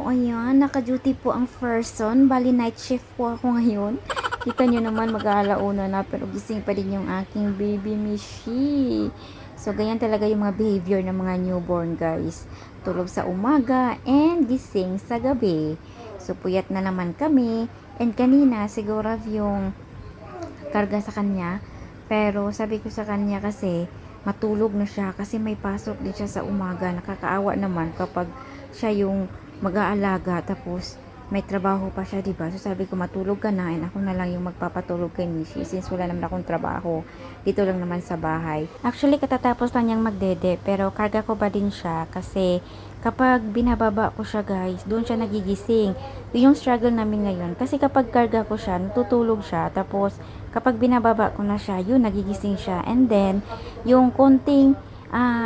ayan, naka-duty po ang person. Bali, night shift po ako ngayon. Kita nyo naman, mag-aalauna na, pero gising pa din yung aking baby Mishi. So, ganyan talaga yung mga behavior ng mga newborn, guys. Tulog sa umaga and gising sa gabi. So, puyat na naman kami. And kanina, siguro yung karga sa kanya. Pero, sabi ko sa kanya kasi, matulog na siya kasi may pasok din siya sa umaga. Nakakaawa naman kapag siya yung mag-aalaga tapos may trabaho pa siya, diba? So sabi ko, matulog ka na and ako na lang yung magpapatulog kay Mishi since wala naman akong trabaho. Dito lang naman sa bahay. Actually, katatapos lang niyang magdede pero karga ko ba din siya kasi kapag binababa ko siya, guys, doon siya nagigising. Yung struggle namin ngayon. Kasi kapag karga ko siya, natutulog siya. Tapos, kapag binababa ko na siya, yun, nagigising siya. And then, yung konting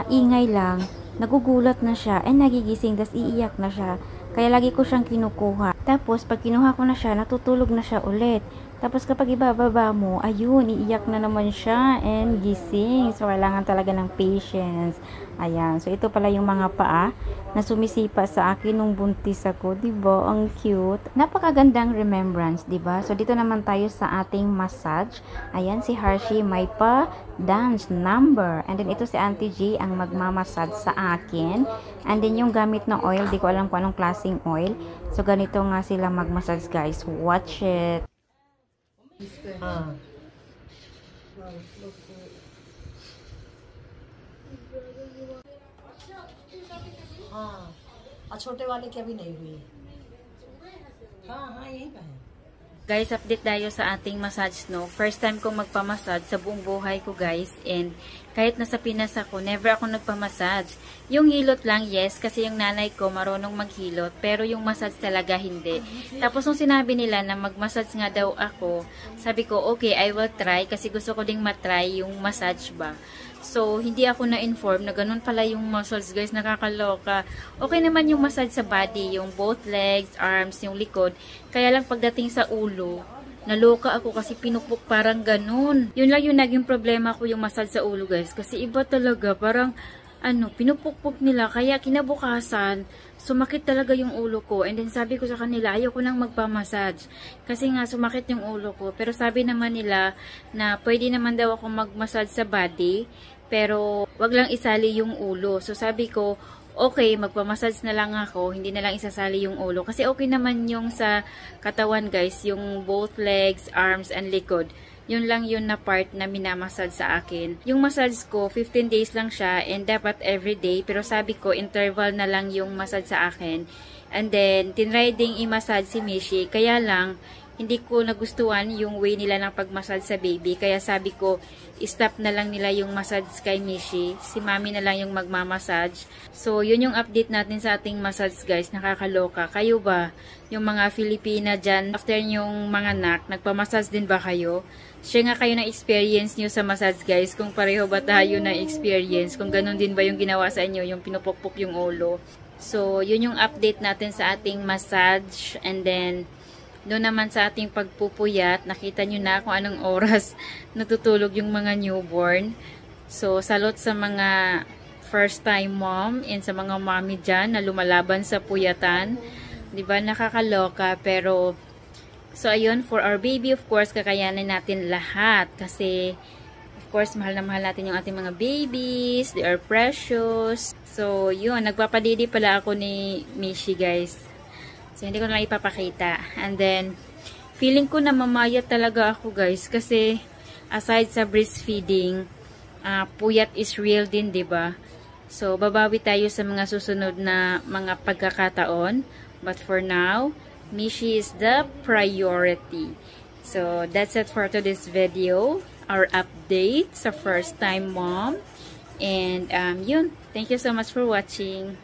ingay lang, nagugulat na siya and nagigising, tas iiyak na siya. Kaya lagi ko siyang kinukuha. Tapos, pag kinuha ko na siya, natutulog na siya ulit. Tapos, kapag ibababa mo, ayun, iiyak na naman siya and gising. So, kailangan talaga ng patience. Ayan. So, ito pala yung mga paa na sumisipa sa akin nung buntis ako. Diba? Ang cute. Napakagandang remembrance, diba? So, dito naman tayo sa ating massage. Ayan, si Hershey may pa-dance number. And then, ito si Auntie G ang magmamassage sa akin. And then, yung gamit na oil, di ko alam kung anong klaseng oil. So, ganito nga sila magmassage, guys. Watch it. हाँ हाँ और छोटे वाले की अभी नहीं हुई। हाँ हाँ यहीं पे है। Guys, update tayo sa ating massage, no? First time kong magpamassage sa buong buhay ko, guys. And kahit nasa Pinas ako, never ako nagpamassage. Yung hilot lang, yes, kasi yung nanay ko marunong maghilot. Pero yung massage talaga, hindi. Tapos nung sinabi nila na magmassage nga daw ako, sabi ko, okay, I will try. Kasi gusto ko ding matry yung massage ba. So, hindi ako na-inform na ganun pala yung muscles, guys. Nakakaloka. Okay naman yung massage sa body, yung both legs, arms, yung likod. Kaya lang pagdating sa ulo, naloka ako kasi pinupok parang ganun. Yun lang yung naging problema ko yung massage sa ulo, guys. Kasi iba talaga, parang pinupukpok nila. Kaya kinabukasan, sumakit talaga yung ulo ko. And then sabi ko sa kanila, ayoko nang magpamassage. Kasi nga sumakit yung ulo ko. Pero sabi naman nila na pwede naman daw ako magmassage sa body. Pero wag lang isali yung ulo. So sabi ko, okay, magpamassage na lang ako. Hindi na lang isasali yung ulo. Kasi okay naman yung sa katawan, guys. Yung both legs, arms, and likod. Yun lang yun na part na minamassage sa akin. Yung massage ko, 15 days lang siya and dapat everyday. Pero sabi ko, interval na lang yung massage sa akin. And then, tinry ding i-massage si Mishi. Kaya lang, hindi ko nagustuhan yung way nila ng pag-massage sa baby. Kaya sabi ko, stop na lang nila yung massage kay Mishi. Si Mami na lang yung magmamassage. So, yun yung update natin sa ating massage, guys. Nakakaloka. Kayo ba? Yung mga Filipina dyan, after yung mga anak, nagpamassage din ba kayo? Share nga kayo na experience nyo sa massage, guys. Kung pareho ba tayo na experience. Kung ganun din ba yung ginawa sa inyo, yung pinupukpok yung ulo. So, yun yung update natin sa ating massage. And then, doon naman sa ating pagpupuyat, nakita nyo na kung anong oras natutulog yung mga newborn. So, salot sa mga first time mom and sa mga mommy dyan na lumalaban sa puyatan. Diba? Nakakaloka. Pero, so ayun, for our baby, of course, kakayanin natin lahat. Kasi, of course, mahal na mahal natin yung ating mga babies. They are precious. So, yun. Nagpapadidi pala ako ni Mishi, guys. So, hindi ko na lang ipapakita. And then, feeling ko na mamayat talaga ako, guys. Kasi, aside sa breastfeeding, puyat is real din, diba? So, babawi tayo sa mga susunod na mga pagkakataon. But for now, Mishi is the priority. So, that's it for today's video. Our update sa first time mom. And, yun. Thank you so much for watching.